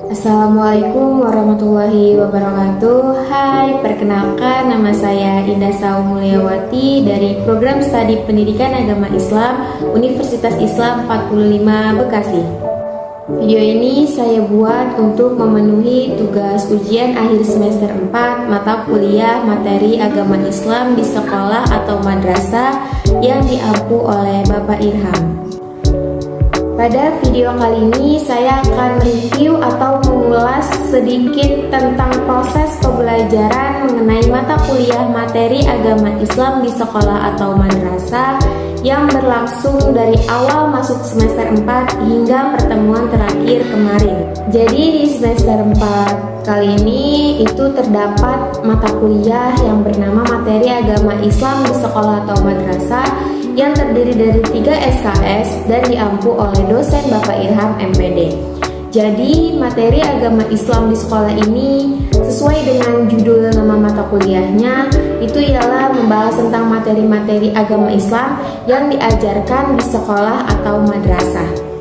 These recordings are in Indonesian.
Assalamualaikum warahmatullahi wabarakatuh. Hai, perkenalkan nama saya Indah Saum Mulyawati dari Program Studi Pendidikan Agama Islam Universitas Islam 45 Bekasi. Video ini saya buat untuk memenuhi tugas ujian akhir semester 4 mata kuliah materi agama Islam di sekolah atau madrasah yang diampu oleh Bapak Irham. Pada video kali ini saya akan review atau mengulas sedikit tentang proses pembelajaran mengenai mata kuliah materi agama Islam di sekolah atau madrasah yang berlangsung dari awal masuk semester 4 hingga pertemuan terakhir kemarin. Jadi di semester 4 kali ini itu terdapat mata kuliah yang bernama materi agama Islam di sekolah atau madrasah yang terdiri dari 3 SKS dan diampu oleh dosen Bapak Irham MPD. Jadi materi agama Islam di sekolah ini sesuai dengan judul nama mata kuliahnya itu ialah membahas tentang materi-materi agama Islam yang diajarkan di sekolah atau madrasah.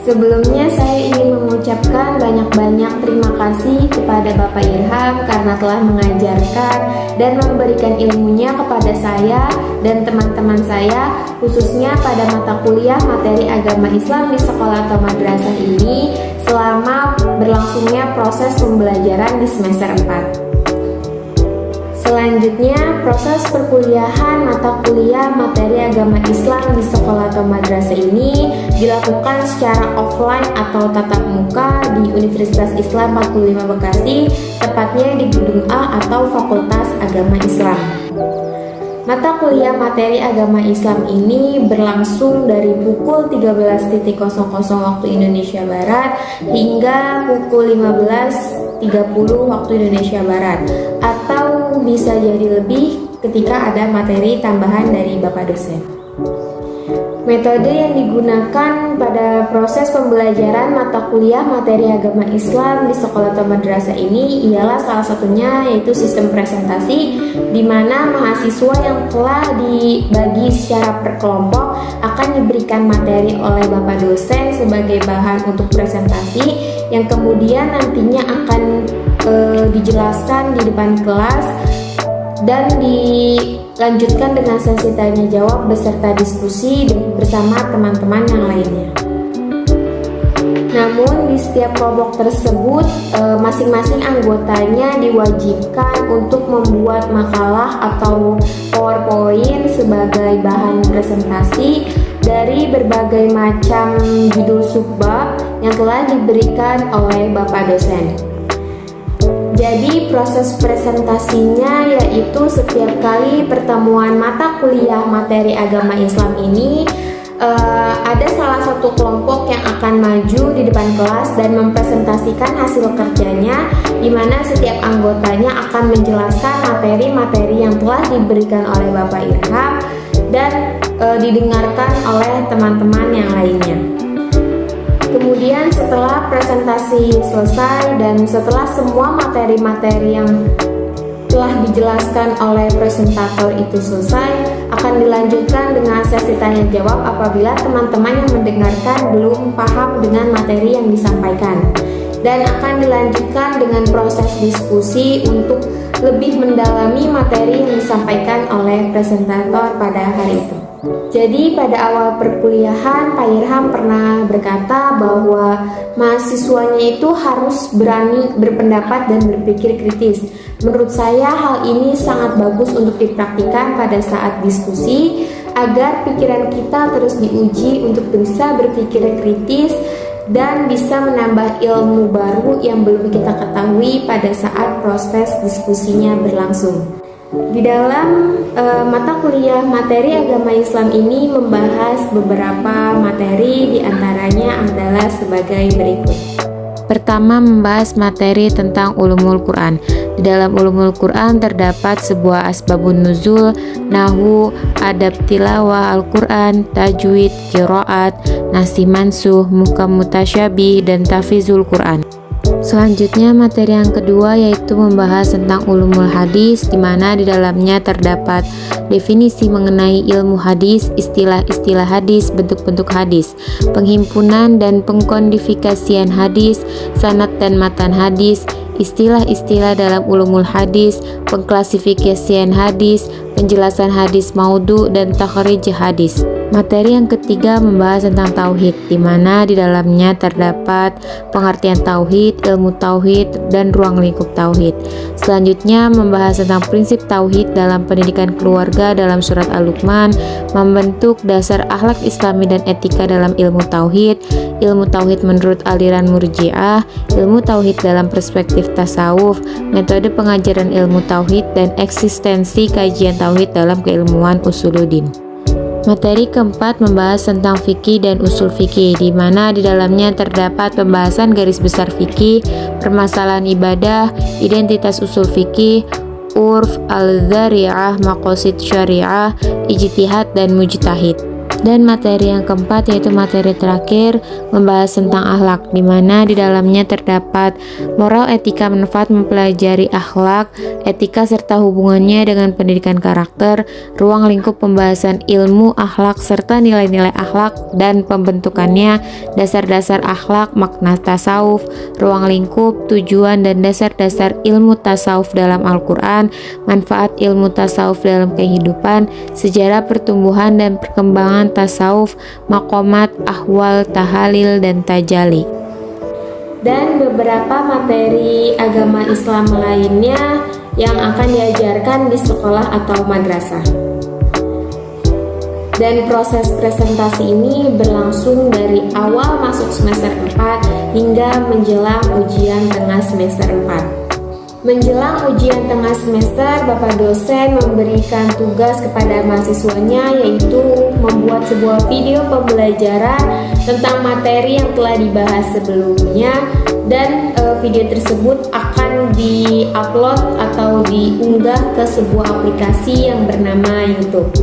Sebelumnya saya ingin mengucapkan banyak-banyak terima kasih kepada Bapak Irham karena telah mengajarkan dan memberikan ilmunya kepada saya dan teman-teman saya khususnya pada mata kuliah materi agama Islam di sekolah atau madrasah ini selama berlangsungnya proses pembelajaran di semester 4. Selanjutnya, proses perkuliahan mata kuliah materi agama Islam di sekolah atau madrasah ini dilakukan secara offline atau tatap muka di Universitas Islam 45 Bekasi, tepatnya di Gedung A atau Fakultas Agama Islam. Mata kuliah materi agama Islam ini berlangsung dari pukul 13.00 waktu Indonesia Barat hingga pukul 15.30 waktu Indonesia Barat, atau bisa jadi lebih ketika ada materi tambahan dari Bapak dosen. Metode yang digunakan pada proses pembelajaran mata kuliah materi agama Islam di sekolah atau madrasah ini ialah salah satunya yaitu sistem presentasi, di mana mahasiswa yang telah dibagi secara per kelompok akan diberikan materi oleh Bapak dosen sebagai bahan untuk presentasi yang kemudian nantinya akan dijelaskan di depan kelas dan dilanjutkan dengan sesi tanya jawab beserta diskusi bersama teman-teman yang lainnya. Namun di setiap kelompok tersebut masing-masing anggotanya diwajibkan untuk membuat makalah atau PowerPoint sebagai bahan presentasi dari berbagai macam judul subbab yang telah diberikan oleh Bapak dosen. Jadi proses presentasinya yaitu setiap kali pertemuan mata kuliah materi agama Islam ini ada salah satu kelompok yang akan maju di depan kelas dan mempresentasikan hasil kerjanya, di mana setiap anggotanya akan menjelaskan materi-materi yang telah diberikan oleh Bapak Irham dan didengarkan oleh teman-teman yang lainnya. Kemudian setelah presentasi selesai dan setelah semua materi-materi yang telah dijelaskan oleh presentator itu selesai, akan dilanjutkan dengan sesi tanya jawab apabila teman-teman yang mendengarkan belum paham dengan materi yang disampaikan, dan akan dilanjutkan dengan proses diskusi untuk lebih mendalami materi yang disampaikan oleh presentator pada hari itu. Jadi pada awal perkuliahan Pak Irham pernah berkata bahwa mahasiswanya itu harus berani berpendapat dan berpikir kritis. Menurut saya hal ini sangat bagus untuk dipraktikkan pada saat diskusi agar pikiran kita terus diuji untuk bisa berpikir kritis dan bisa menambah ilmu baru yang belum kita ketahui pada saat proses diskusinya berlangsung. Di dalam mata kuliah materi agama Islam ini membahas beberapa materi, diantaranya adalah sebagai berikut. Pertama, membahas materi tentang ulumul Quran. Di dalam ulumul Quran terdapat sebuah asbabun nuzul, nahwu, adab tilawah Al-Quran, tajwid, qiraat, nasi mansuh, muhkam mutasyabih, dan tafizul Quran. Selanjutnya materi yang kedua yaitu membahas tentang ulumul hadis, di mana di dalamnya terdapat definisi mengenai ilmu hadis, istilah-istilah hadis, bentuk-bentuk hadis, penghimpunan dan pengkodifikasian hadis, sanad dan matan hadis, istilah-istilah dalam ulumul hadis, pengklasifikasian hadis, penjelasan hadis maudhu dan takhrij hadis. Materi yang ketiga membahas tentang tauhid, di mana di dalamnya terdapat pengertian tauhid, ilmu tauhid, dan ruang lingkup tauhid. Selanjutnya membahas tentang prinsip tauhid dalam pendidikan keluarga dalam surat Al-Luqman, membentuk dasar akhlak Islami dan etika dalam ilmu tauhid menurut aliran Murji'ah, ilmu tauhid dalam perspektif tasawuf, metode pengajaran ilmu tauhid, dan eksistensi kajian tauhid dalam keilmuan usuluddin. Materi keempat membahas tentang fikih dan usul fikih, di mana di dalamnya terdapat pembahasan garis besar fikih, permasalahan ibadah, identitas usul fikih, urf, al-dzari'ah, maqasid syariah, ijtihad, dan mujtahid. Dan materi yang keempat yaitu materi terakhir membahas tentang akhlak, di mana di dalamnya terdapat moral, etika, manfaat mempelajari akhlak, etika serta hubungannya dengan pendidikan karakter, ruang lingkup pembahasan ilmu akhlak serta nilai-nilai akhlak dan pembentukannya, dasar-dasar akhlak, makna tasawuf, ruang lingkup, tujuan dan dasar-dasar ilmu tasawuf dalam Al-Quran, manfaat ilmu tasawuf dalam kehidupan, sejarah pertumbuhan dan perkembangan tasawuf, maqamat, ahwal, tahalil, dan tajali. Dan beberapa materi agama Islam lainnya yang akan diajarkan di sekolah atau madrasah. Dan proses presentasi ini berlangsung dari awal masuk semester 4 hingga menjelang ujian tengah semester 4. Menjelang ujian tengah semester, Bapak dosen memberikan tugas kepada mahasiswanya, yaitu membuat sebuah video pembelajaran tentang materi yang telah dibahas sebelumnya, dan video tersebut akan di-upload atau diunggah ke sebuah aplikasi yang bernama YouTube.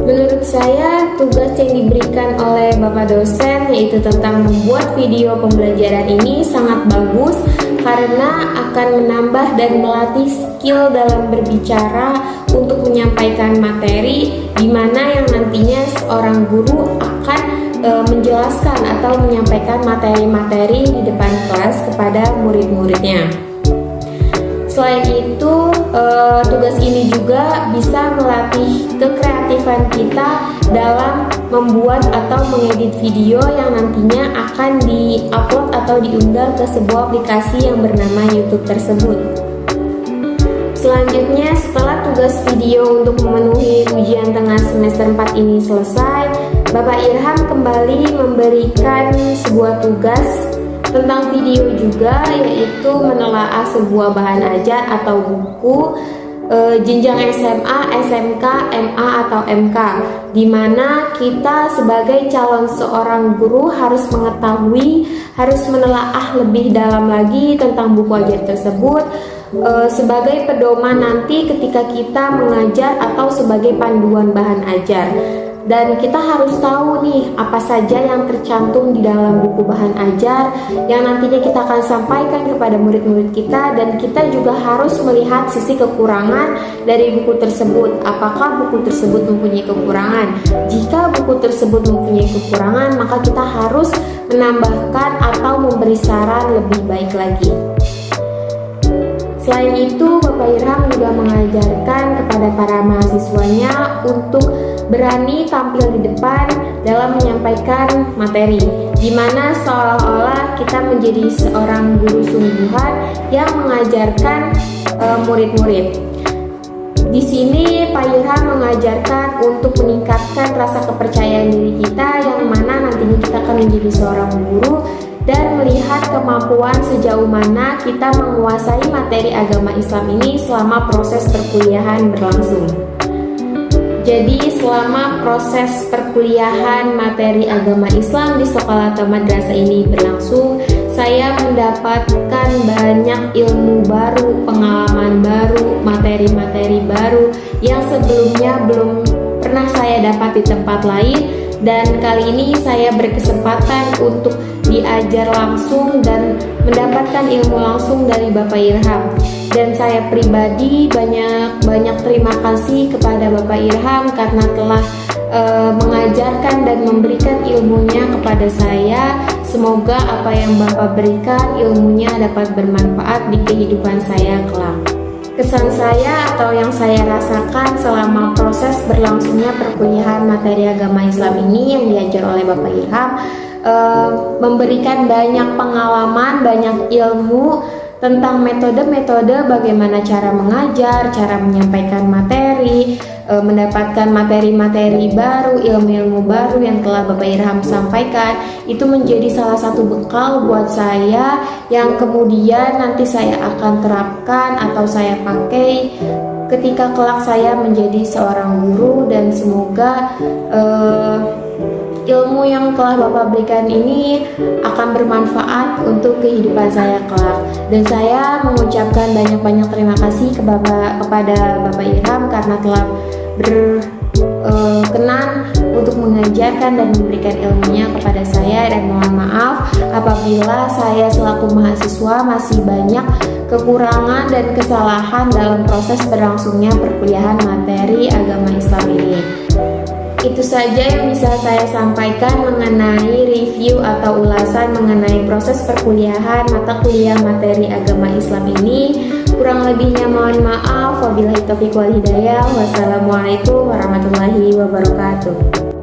Menurut saya, tugas yang diberikan oleh Bapak dosen yaitu tentang membuat video pembelajaran ini sangat bagus karena akan menambah dan melatih skill dalam berbicara untuk menyampaikan materi, di mana yang nantinya seorang guru akan menjelaskan atau menyampaikan materi-materi di depan kelas kepada murid-muridnya. Selain itu, tugas ini juga bisa melatih kekreatifan kita dalam membuat atau mengedit video yang nantinya akan di-upload atau diunggah ke sebuah aplikasi yang bernama YouTube tersebut. Selanjutnya, setelah tugas video untuk memenuhi ujian tengah semester 4 ini selesai, Bapak Irham kembali memberikan sebuah tugas tentang video juga, yaitu menelaah sebuah bahan ajar atau buku jenjang SMA, SMK, MA atau MK, di mana kita sebagai calon seorang guru harus mengetahui, harus menelaah lebih dalam lagi tentang buku ajar tersebut sebagai pedoman nanti ketika kita mengajar atau sebagai panduan bahan ajar. Dan kita harus tahu nih apa saja yang tercantum di dalam buku bahan ajar yang nantinya kita akan sampaikan kepada murid-murid kita, dan kita juga harus melihat sisi kekurangan dari buku tersebut. Apakah buku tersebut mempunyai kekurangan? Jika buku tersebut mempunyai kekurangan, maka kita harus menambahkan atau memberi saran lebih baik lagi. Selain itu, Bapak Irham juga mengajarkan kepada para mahasiswanya untuk berani tampil di depan dalam menyampaikan materi, di mana seolah-olah kita menjadi seorang guru sungguhan yang mengajarkan murid-murid. Di sini Pak Irham mengajarkan untuk meningkatkan rasa kepercayaan diri kita, yang mana nantinya kita akan menjadi seorang guru dan melihat kemampuan sejauh mana kita menguasai materi agama Islam ini selama proses perkuliahan berlangsung. Jadi selama proses perkuliahan materi agama Islam di sekolah atau madrasah ini berlangsung, saya mendapatkan banyak ilmu baru, pengalaman baru, materi-materi baru yang sebelumnya belum pernah saya dapat di tempat lain, Dan kali ini saya berkesempatan untuk diajar langsung dan mendapatkan ilmu langsung dari Bapak Irham. Dan saya pribadi banyak terima kasih kepada Bapak Irham karena telah mengajarkan dan memberikan ilmunya kepada saya. Semoga apa yang Bapak berikan ilmunya dapat bermanfaat di kehidupan saya kelak. Kesan saya atau yang saya rasakan selama proses berlangsungnya perkuliahan materi agama Islam ini yang diajar oleh Bapak Irham, memberikan banyak pengalaman, banyak ilmu tentang metode-metode bagaimana cara mengajar, cara menyampaikan materi, mendapatkan materi-materi baru, ilmu-ilmu baru yang telah Bapak Irham sampaikan. Itu menjadi salah satu bekal buat saya yang kemudian nanti saya akan terapkan atau saya pakai ketika kelak saya menjadi seorang guru. Dan semoga ilmu yang telah Bapak berikan ini akan bermanfaat untuk kehidupan saya kelak. Dan saya mengucapkan banyak-banyak terima kasih kepada Bapak Irham karena telah berkenan untuk mengajarkan dan memberikan ilmunya kepada saya. Dan mohon maaf apabila saya selaku mahasiswa masih banyak kekurangan dan kesalahan dalam proses berlangsungnya perkuliahan materi agama Islam ini. Itu saja yang bisa saya sampaikan mengenai review atau ulasan mengenai proses perkuliahan mata kuliah materi agama Islam ini. Kurang lebihnya mohon maaf. Wabillahi taufiq wal hidayah. Wassalamualaikum warahmatullahi wabarakatuh.